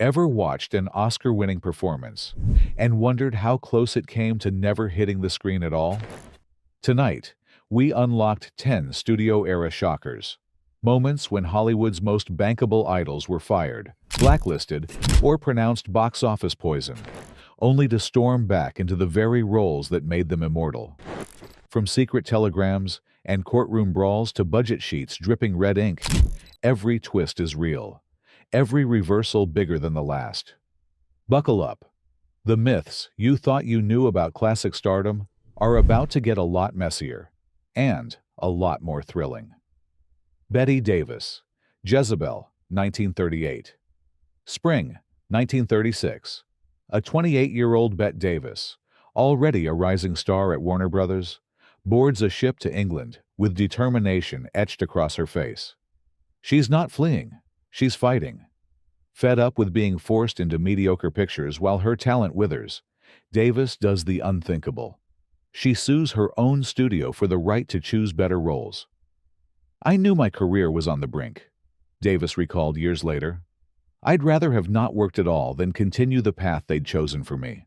Ever watched an Oscar-winning performance and wondered how close it came to never hitting the screen at all? Tonight, we unlocked 10 studio-era shockers. Moments when Hollywood's most bankable idols were fired, blacklisted, or pronounced box office poison, only to storm back into the very roles that made them immortal. From secret telegrams and courtroom brawls to budget sheets dripping red ink, every twist is real, every reversal bigger than the last. Buckle up. The myths you thought you knew about classic stardom are about to get a lot messier and a lot more thrilling. Bette Davis, Jezebel, 1938. Spring, 1936. A 28-year-old Bette Davis, already a rising star at Warner Brothers, boards a ship to England with determination etched across her face. She's not fleeing, she's fighting. Fed up with being forced into mediocre pictures while her talent withers, Davis does the unthinkable. She sues her own studio for the right to choose better roles. "I knew my career was on the brink," Davis recalled years later. "I'd rather have not worked at all than continue the path they'd chosen for me."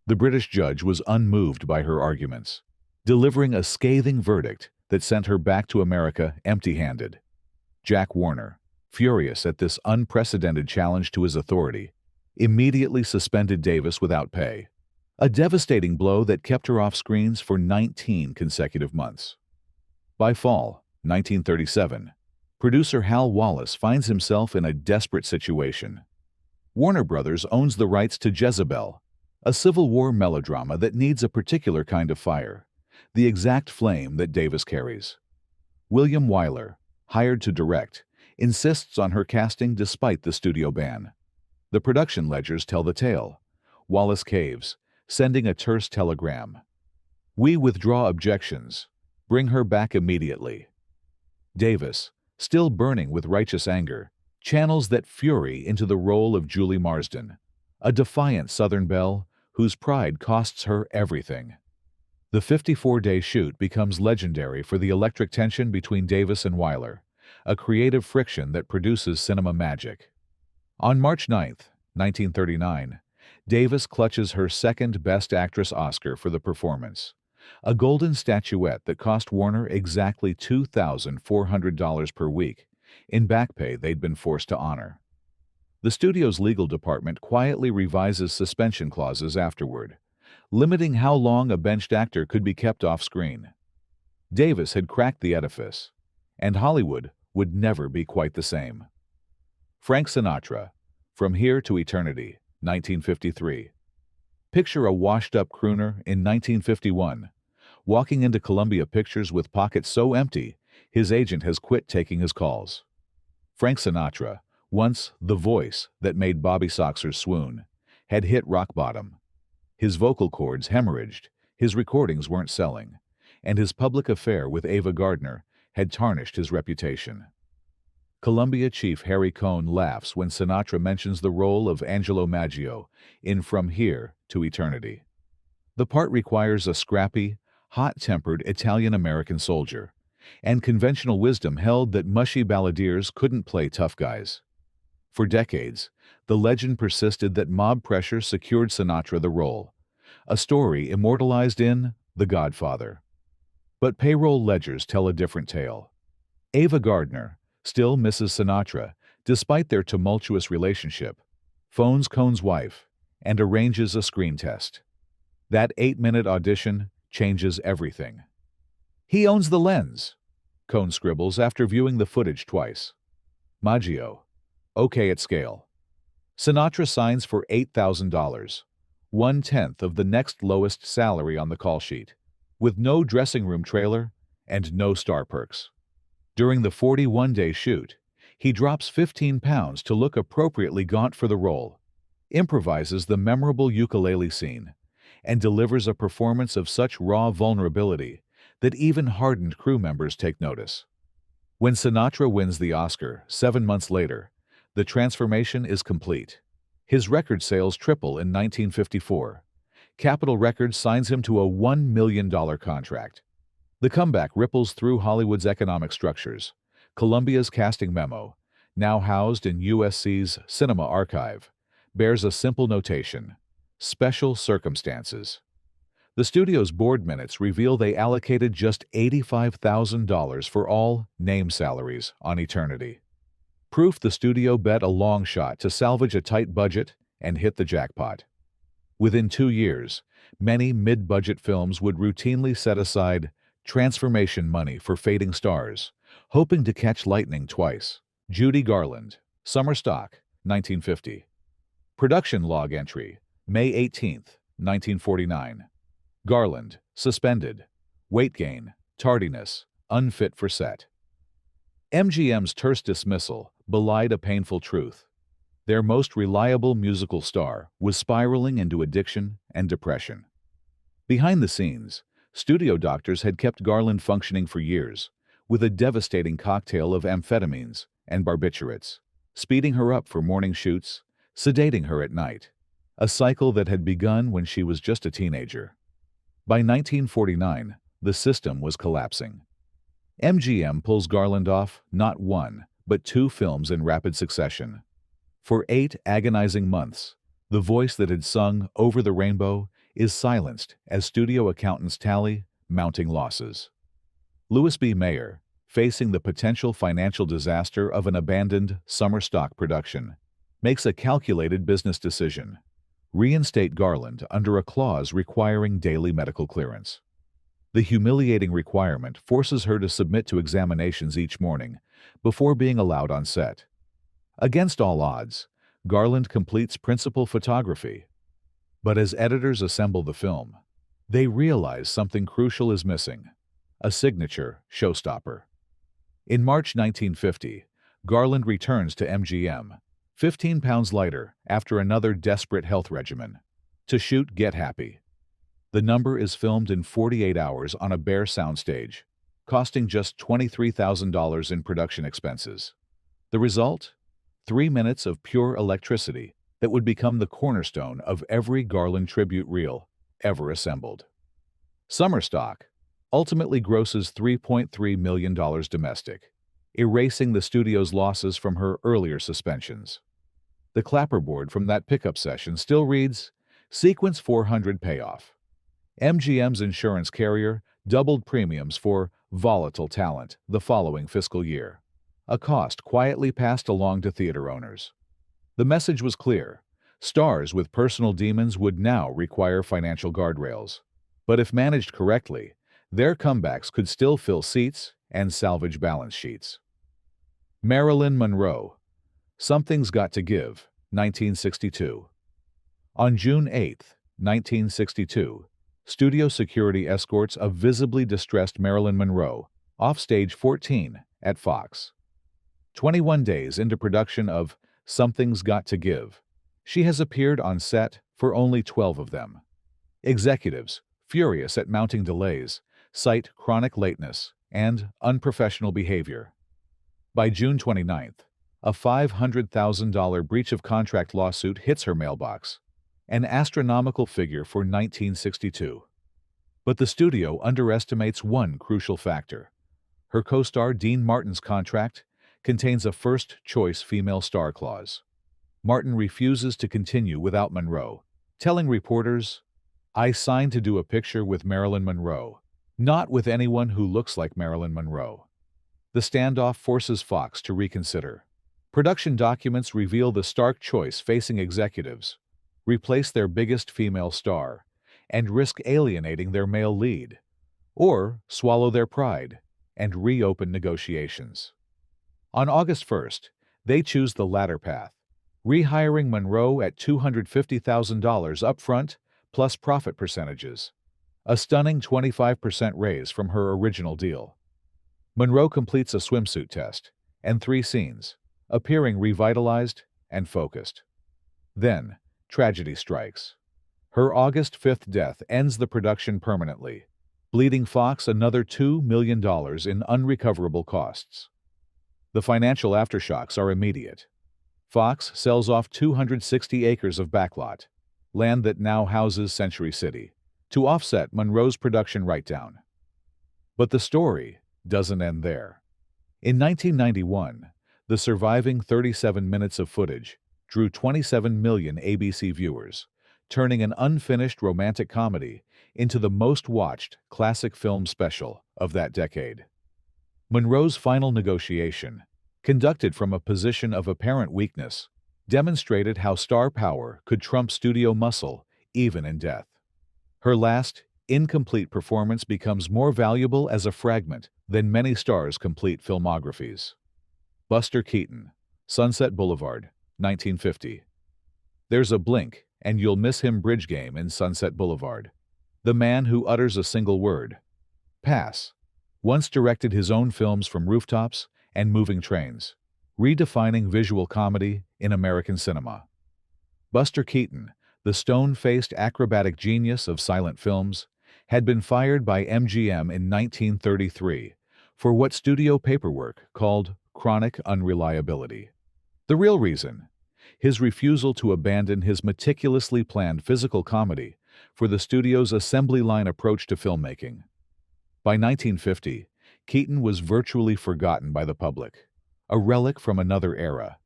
The British judge was unmoved by her arguments, delivering a scathing verdict that sent her back to America empty-handed. Jack Warner, furious at this unprecedented challenge to his authority, immediately suspended Davis without pay, a devastating blow that kept her off screens for 19 consecutive months. By fall 1937, producer Hal Wallis finds himself in a desperate situation. Warner Brothers owns the rights to Jezebel, a Civil War melodrama that needs a particular kind of fire, the exact flame that Davis carries. William Wyler, hired to direct, insists on her casting despite the studio ban. The production ledgers tell the tale. Wallis caves, sending a terse telegram. "We withdraw objections. Bring her back immediately." Davis, still burning with righteous anger, channels that fury into the role of Julie Marsden, a defiant Southern belle whose pride costs her everything. The 54-day shoot becomes legendary for the electric tension between Davis and Wyler, a creative friction that produces cinema magic. On March 9, 1939, Davis clutches her second Best Actress Oscar for the performance, a golden statuette that cost Warner exactly $2,400 per week, in back pay they'd been forced to honor. The studio's legal department quietly revises suspension clauses afterward, limiting how long a benched actor could be kept off screen. Davis had cracked the edifice, and Hollywood would never be quite the same. Frank Sinatra, From Here to Eternity, 1953. Picture a washed-up crooner in 1951, walking into Columbia Pictures with pockets so empty, his agent has quit taking his calls. Frank Sinatra, once the voice that made Bobby Soxers swoon, had hit rock bottom. His vocal cords hemorrhaged, his recordings weren't selling, and his public affair with Ava Gardner had tarnished his reputation. Columbia chief Harry Cohn laughs when Sinatra mentions the role of Angelo Maggio in From Here to Eternity. The part requires a scrappy, hot-tempered Italian-American soldier, and conventional wisdom held that mushy balladeers couldn't play tough guys. For decades, the legend persisted that mob pressure secured Sinatra the role, a story immortalized in The Godfather. But payroll ledgers tell a different tale. Ava Gardner, still Mrs. Sinatra, despite their tumultuous relationship, phones Cohn's wife and arranges a screen test. That 8-minute audition changes everything. "He owns the lens," Cohn scribbles after viewing the footage twice. Maggio, okay at scale. Sinatra signs for $8,000, 1/10 of the next lowest salary on the call sheet, with no dressing room trailer and no star perks. During the 41-day shoot, he drops 15 pounds to look appropriately gaunt for the role, improvises the memorable ukulele scene, and delivers a performance of such raw vulnerability that even hardened crew members take notice. When Sinatra wins the Oscar 7 months later, the transformation is complete. His record sales triple in 1954. Capitol Records signs him to a $1 million contract. The comeback ripples through Hollywood's economic structures. Columbia's casting memo, now housed in USC's Cinema Archive, bears a simple notation: special circumstances. The studio's board minutes reveal they allocated just $85,000 for all name salaries on Eternity. Proof the studio bet a long shot to salvage a tight budget and hit the jackpot. Within 2 years, many mid-budget films would routinely set aside transformation money for fading stars, hoping to catch lightning twice. Judy Garland, Summer Stock, 1950. Production log entry, May 18, 1949. Garland, suspended. Weight gain, tardiness, unfit for set. MGM's terse dismissal belied a painful truth. Their most reliable musical star was spiraling into addiction and depression. Behind the scenes, studio doctors had kept Garland functioning for years, with a devastating cocktail of amphetamines and barbiturates, speeding her up for morning shoots, sedating her at night, a cycle that had begun when she was just a teenager. By 1949, the system was collapsing. MGM pulls Garland off not one, but 2 films in rapid succession. For 8 agonizing months, the voice that had sung "Over the Rainbow" is silenced as studio accountants tally mounting losses. Louis B. Mayer, facing the potential financial disaster of an abandoned summer stock production, makes a calculated business decision: reinstate Garland under a clause requiring daily medical clearance. The humiliating requirement forces her to submit to examinations each morning before being allowed on set. Against all odds, Garland completes principal photography. But as editors assemble the film, they realize something crucial is missing: a signature showstopper. In March 1950, Garland returns to MGM, 15 pounds lighter after another desperate health regimen, to shoot Get Happy. The number is filmed in 48 hours on a bare soundstage, costing just $23,000 in production expenses. The result? 3 minutes of pure electricity that would become the cornerstone of every Garland tribute reel ever assembled. Summer Stock ultimately grosses $3.3 million domestic, erasing the studio's losses from her earlier suspensions. The clapperboard from that pickup session still reads, "Sequence 400 payoff." MGM's insurance carrier doubled premiums for volatile talent the following fiscal year, a cost quietly passed along to theater owners. The message was clear: stars with personal demons would now require financial guardrails. But if managed correctly, their comebacks could still fill seats and salvage balance sheets. Marilyn Monroe, Something's Got to Give, 1962. On June 8, 1962, studio security escorts a visibly distressed Marilyn Monroe off stage 14 at Fox. 21 days into production of Something's Got to Give, she has appeared on set for only 12 of them. Executives, furious at mounting delays, cite chronic lateness and unprofessional behavior. By June 29th, a $500,000 breach of contract lawsuit hits her mailbox, an astronomical figure for 1962. But the studio underestimates one crucial factor. Her co-star Dean Martin's contract contains a first-choice female star clause. Martin refuses to continue without Monroe, telling reporters, "I signed to do a picture with Marilyn Monroe, not with anyone who looks like Marilyn Monroe." The standoff forces Fox to reconsider. Production documents reveal the stark choice facing executives: replace their biggest female star and risk alienating their male lead, or swallow their pride and reopen negotiations. On August 1st, they choose the latter path, rehiring Monroe at $250,000 upfront plus profit percentages, a stunning 25% raise from her original deal. Monroe completes a swimsuit test and 3 scenes, appearing revitalized and focused. Then, tragedy strikes. Her August 5th death ends the production permanently, bleeding Fox another $2 million in unrecoverable costs. The financial aftershocks are immediate. Fox sells off 260 acres of backlot, land that now houses Century City, to offset Monroe's production write-down. But the story doesn't end there. In 1991, The surviving 37 minutes of footage drew 27 million ABC viewers, turning an unfinished romantic comedy into the most-watched classic film special of that decade. Monroe's final negotiation, conducted from a position of apparent weakness, demonstrated how star power could trump studio muscle even in death. Her last, incomplete performance becomes more valuable as a fragment than many stars' complete filmographies. Buster Keaton, Sunset Boulevard, 1950. There's a blink, and you'll miss him bridge game in Sunset Boulevard. The man who utters a single word, pass, once directed his own films from rooftops and moving trains, redefining visual comedy in American cinema. Buster Keaton, the stone-faced acrobatic genius of silent films, had been fired by MGM in 1933 for what studio paperwork called chronic unreliability. The real reason? His refusal to abandon his meticulously planned physical comedy for the studio's assembly line approach to filmmaking. By 1950, Keaton was virtually forgotten by the public, a relic from another era.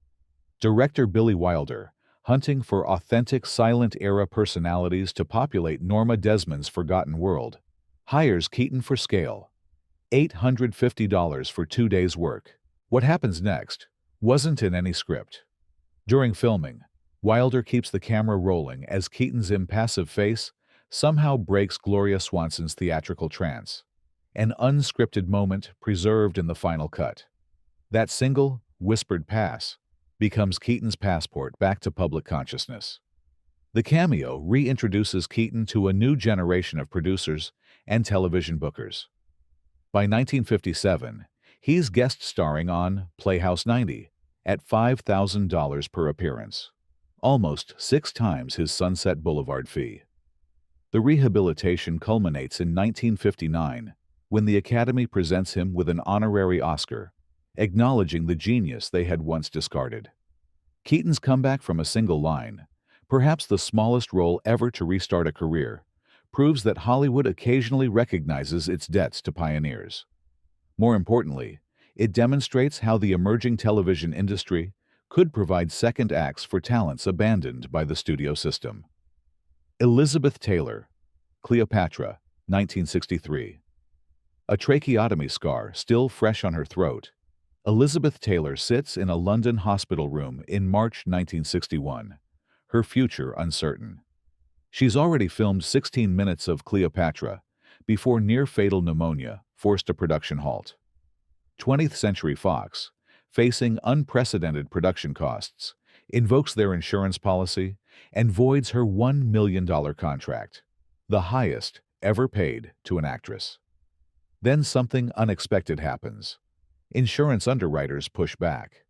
Director Billy Wilder, hunting for authentic silent-era personalities to populate Norma Desmond's forgotten world, hires Keaton for scale. $850 for 2 days' work. What happens next wasn't in any script. During filming, Wilder keeps the camera rolling as Keaton's impassive face somehow breaks Gloria Swanson's theatrical trance, an unscripted moment preserved in the final cut. That single, whispered pass becomes Keaton's passport back to public consciousness. The cameo reintroduces Keaton to a new generation of producers and television bookers. By 1957, he's guest starring on Playhouse 90 at $5,000 per appearance, almost 6 times his Sunset Boulevard fee. The rehabilitation culminates in 1959 when the Academy presents him with an honorary Oscar, acknowledging the genius they had once discarded. Keaton's comeback from a single line, perhaps the smallest role ever to restart a career, proves that Hollywood occasionally recognizes its debts to pioneers. More importantly, it demonstrates how the emerging television industry could provide second acts for talents abandoned by the studio system. Elizabeth Taylor, Cleopatra, 1963. A tracheotomy scar still fresh on her throat, Elizabeth Taylor sits in a London hospital room in March 1961, her future uncertain. She's already filmed 16 minutes of Cleopatra before near-fatal pneumonia forced a production halt. 20th Century Fox, facing unprecedented production costs, invokes their insurance policy and voids her $1 million contract, the highest ever paid to an actress. Then something unexpected happens. Insurance underwriters push back.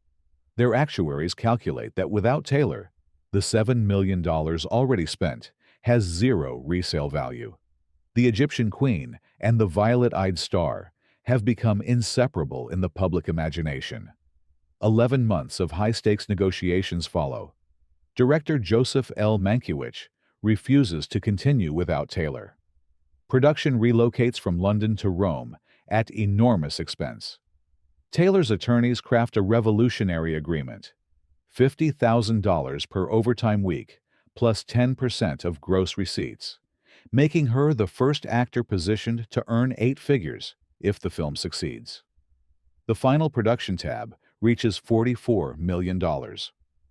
Their actuaries calculate that without Taylor, the $7 million already spent has zero resale value. The Egyptian queen and the violet-eyed star have become inseparable in the public imagination. 11 months of high-stakes negotiations follow. Director Joseph L. Mankiewicz refuses to continue without Taylor. Production relocates from London to Rome at enormous expense. Taylor's attorneys craft a revolutionary agreement: $50,000 per overtime week, plus 10% of gross receipts, making her the first actor positioned to earn 8 figures if the film succeeds. The final production tab reaches $44 million,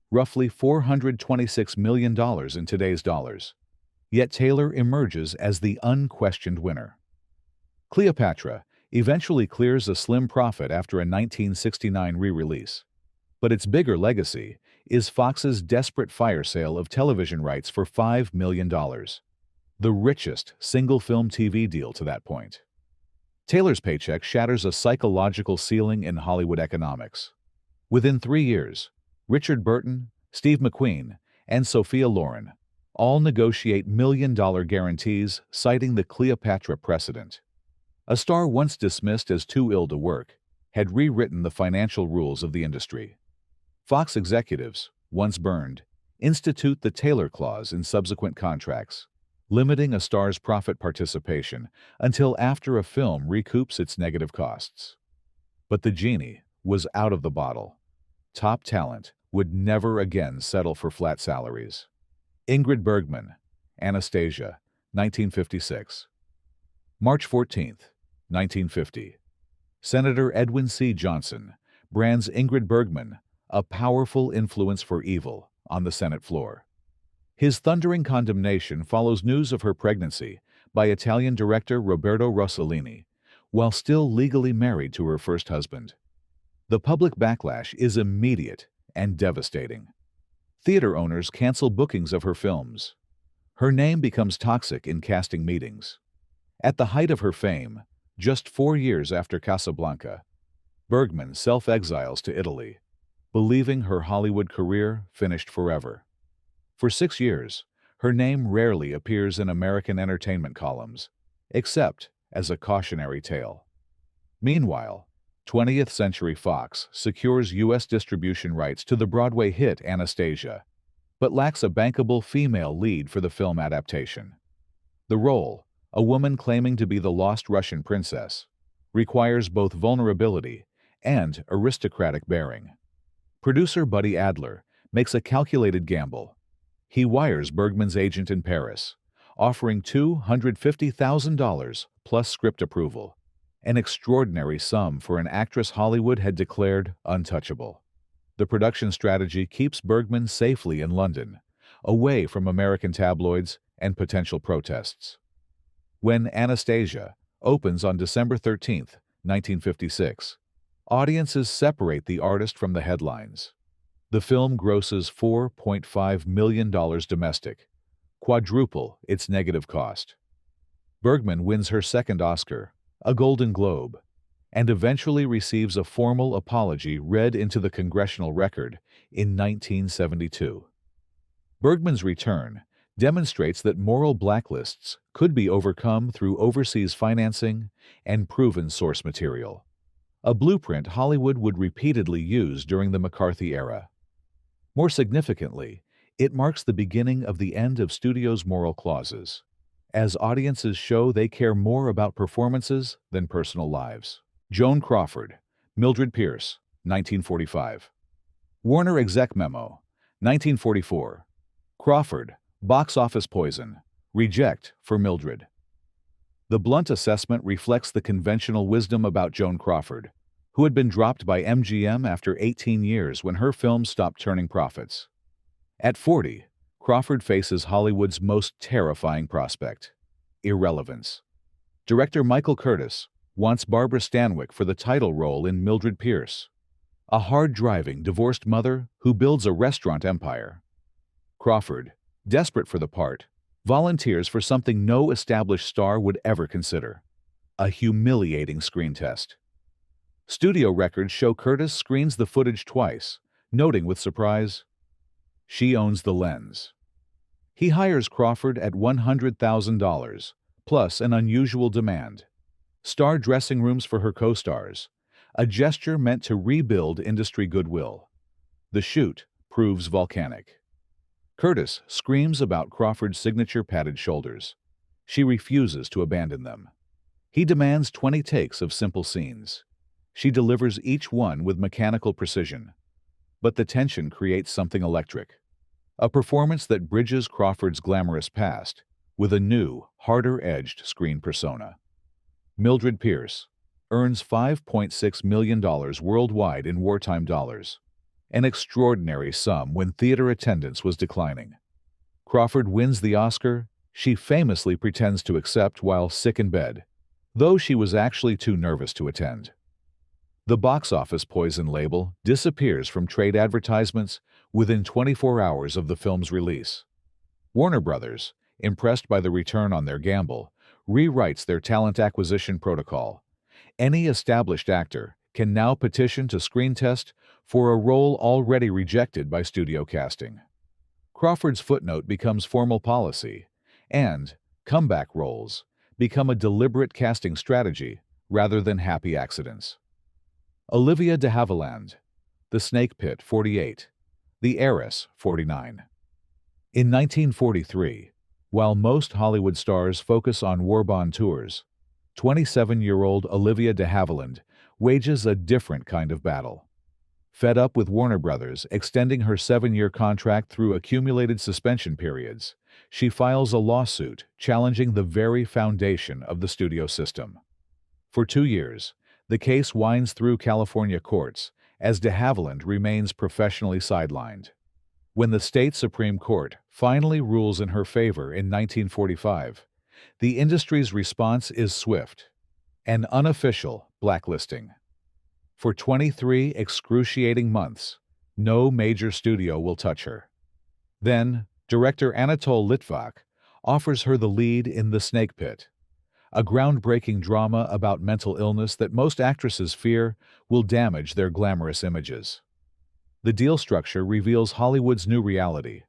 roughly $426 million in today's dollars. Yet Taylor emerges as the unquestioned winner. Cleopatra eventually clears a slim profit after a 1969 re-release. But its bigger legacy is Fox's desperate fire sale of television rights for $5 million, the richest single-film TV deal to that point. Taylor's paycheck shatters a psychological ceiling in Hollywood economics. Within 3 years, Richard Burton, Steve McQueen, and Sophia Loren all negotiate million-dollar guarantees, citing the Cleopatra precedent. A star once dismissed as too ill to work had rewritten the financial rules of the industry. Fox executives, once burned, institute the Taylor Clause in subsequent contracts, limiting a star's profit participation until after a film recoups its negative costs. But the genie was out of the bottle. top talent would never again settle for flat salaries. Ingrid Bergman, Anastasia, 1956. March 14, 1950. Senator Edwin C. Johnson brands Ingrid Bergman a powerful influence for evil on the Senate floor. His thundering condemnation follows news of her pregnancy by Italian director Roberto Rossellini, while still legally married to her first husband. The public backlash is immediate and devastating. Theater owners cancel bookings of her films. Her name becomes toxic in casting meetings. At the height of her fame, just 4 years after Casablanca, Bergman self-exiles to Italy, believing her Hollywood career finished forever. For 6 years, her name rarely appears in American entertainment columns, except as a cautionary tale. Meanwhile, 20th Century Fox secures U.S. distribution rights to the Broadway hit Anastasia, but lacks a bankable female lead for the film adaptation. The role, a woman claiming to be the lost Russian princess, requires both vulnerability and aristocratic bearing. Producer Buddy Adler makes a calculated gamble. He wires Bergman's agent in Paris, offering $250,000 plus script approval, an extraordinary sum for an actress Hollywood had declared untouchable. The production strategy keeps Bergman safely in London, away from American tabloids and potential protests. When Anastasia opens on December 13, 1956, audiences separate the artist from the headlines. The film grosses $4.5 million domestic, quadruple its negative cost. Bergman wins her second Oscar, a Golden Globe, and eventually receives a formal apology read into the congressional record in 1972. Bergman's return demonstrates that moral blacklists could be overcome through overseas financing and proven source material, a blueprint Hollywood would repeatedly use during the McCarthy era. More significantly, it marks the beginning of the end of studios' moral clauses, as audiences show they care more about performances than personal lives. Joan Crawford, Mildred Pierce, 1945. Warner Exec Memo, 1944. Crawford, box office poison, reject for Mildred. The blunt assessment reflects the conventional wisdom about Joan Crawford, who had been dropped by MGM after 18 years when her films stopped turning profits. At 40, Crawford faces Hollywood's most terrifying prospect: irrelevance. Director Michael Curtis wants Barbara Stanwyck for the title role in Mildred Pierce, a hard-driving, divorced mother who builds a restaurant empire. Crawford, desperate for the part, volunteers for something no established star would ever consider: a humiliating screen test. Studio records show Curtis screens the footage twice, noting with surprise, "She owns the lens." He hires Crawford at $100,000, plus an unusual demand: star dressing rooms for her co-stars, a gesture meant to rebuild industry goodwill. The shoot proves volcanic. Curtis screams about Crawford's signature padded shoulders. She refuses to abandon them. He demands 20 takes of simple scenes. She delivers each one with mechanical precision. But the tension creates something electric. A performance that bridges Crawford's glamorous past with a new, harder-edged screen persona. Mildred Pierce earns $5.6 million worldwide in wartime dollars, an extraordinary sum when theater attendance was declining. Crawford wins the Oscar she famously pretends to accept while sick in bed, though she was actually too nervous to attend. The box office poison label disappears from trade advertisements within 24 hours of the film's release. Warner Brothers, impressed by the return on their gamble, rewrites their talent acquisition protocol. Any established actor can now petition to screen test for a role already rejected by studio casting. Crawford's footnote becomes formal policy, and comeback roles become a deliberate casting strategy rather than happy accidents. Olivia de Havland, The Snake Pit, 48, The Heiress, 49. In 1943, while most Hollywood stars focus on war-bond tours, 27-year-old Olivia de Havilland wages a different kind of battle. Fed up with Warner Brothers extending her 7-year contract through accumulated suspension periods, she files a lawsuit challenging the very foundation of the studio system. For 2 years, the case winds through California courts as de Havland remains professionally sidelined. When the state Supreme Court finally rules in her favor in 1945, the industry's response is swift: an unofficial blacklisting. For 23 excruciating months, no major studio will touch her. Then, director Anatol Litvak offers her the lead in The Snake Pit, a groundbreaking drama about mental illness that most actresses fear will damage their glamorous images. The deal structure reveals Hollywood's new reality: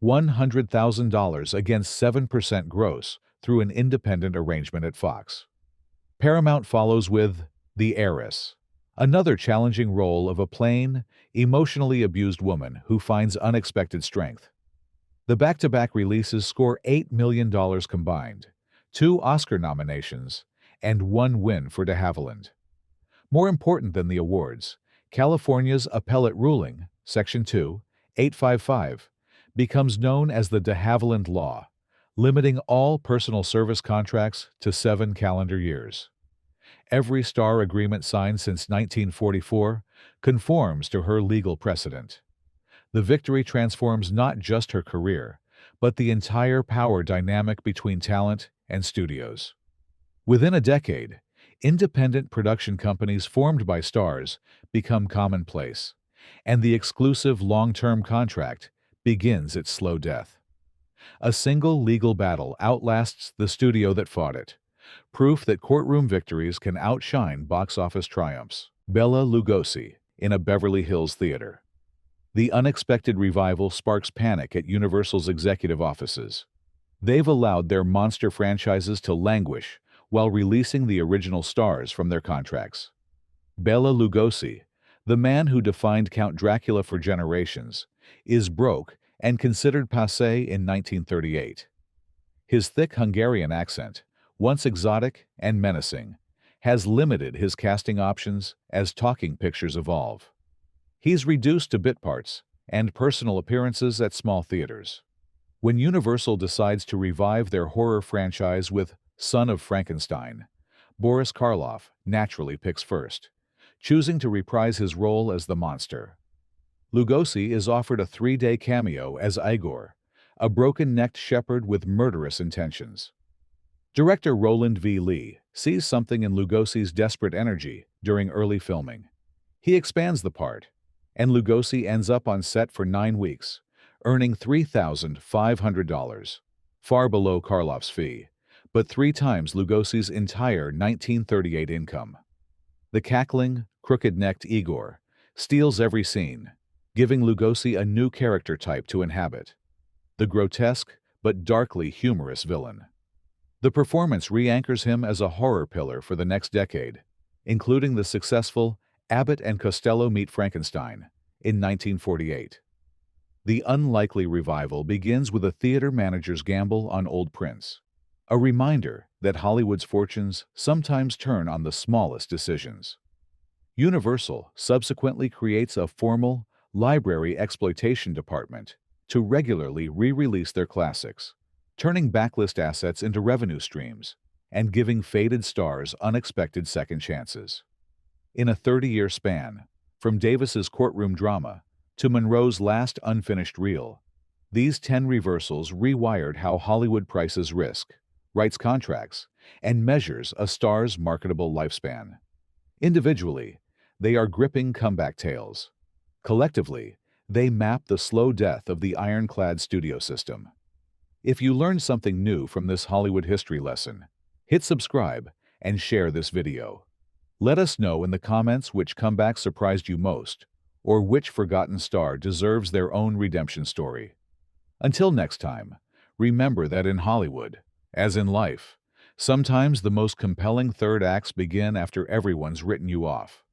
$100,000 against 7% gross through an independent arrangement at Fox. Paramount follows with The Heiress, another challenging role of a plain, emotionally abused woman who finds unexpected strength. The back-to-back releases score $8 million combined, 2 Oscar nominations, and 1 win for de Havilland. More important than the awards, California's appellate ruling, Section 2, 855, becomes known as the de Havilland Law, limiting all personal service contracts to 7 calendar years. Every star agreement signed since 1944 conforms to her legal precedent. The victory transforms not just her career, but the entire power dynamic between talent and studios. Within a decade, independent production companies formed by stars become commonplace, and the exclusive long-term contract begins its slow death. A single legal battle outlasts the studio that fought it, proof that courtroom victories can outshine box office triumphs. Bela Lugosi in a Beverly Hills theater. The unexpected revival sparks panic at Universal's executive offices. They've allowed their monster franchises to languish while releasing the original stars from their contracts. Bela Lugosi, the man who defined Count Dracula for generations, is broke and considered passé in 1938. His thick Hungarian accent, once exotic and menacing, has limited his casting options as talking pictures evolve. He's reduced to bit parts and personal appearances at small theaters. When Universal decides to revive their horror franchise with Son of Frankenstein, Boris Karloff naturally picks first, choosing to reprise his role as the monster. Lugosi is offered a 3-day cameo as Igor, a broken-necked shepherd with murderous intentions. Director Roland V. Lee sees something in Lugosi's desperate energy during early filming. He expands the part, and Lugosi ends up on set for 9 weeks, earning $3,500, far below Karloff's fee, but 3 times Lugosi's entire 1938 income. The cackling, crooked-necked Igor steals every scene, giving Lugosi a new character type to inhabit: the grotesque but darkly humorous villain. The performance re-anchors him as a horror pillar for the next decade, including the successful Abbott and Costello Meet Frankenstein in 1948. The unlikely revival begins with a theater manager's gamble on old prints, a reminder that Hollywood's fortunes sometimes turn on the smallest decisions. Universal subsequently creates a formal library exploitation department to regularly re-release their classics, turning backlist assets into revenue streams and giving faded stars unexpected second chances. In a 30-year span, from Davis's courtroom drama to Monroe's last unfinished reel, these 10 reversals rewired how Hollywood prices risk, writes contracts, and measures a star's marketable lifespan. Individually, they are gripping comeback tales. Collectively, they map the slow death of the ironclad studio system. If you learned something new from this Hollywood history lesson, hit subscribe and share this video. Let us know in the comments which comeback surprised you most, or which forgotten star deserves their own redemption story. Until next time, remember that in Hollywood, as in life, sometimes the most compelling third acts begin after everyone's written you off.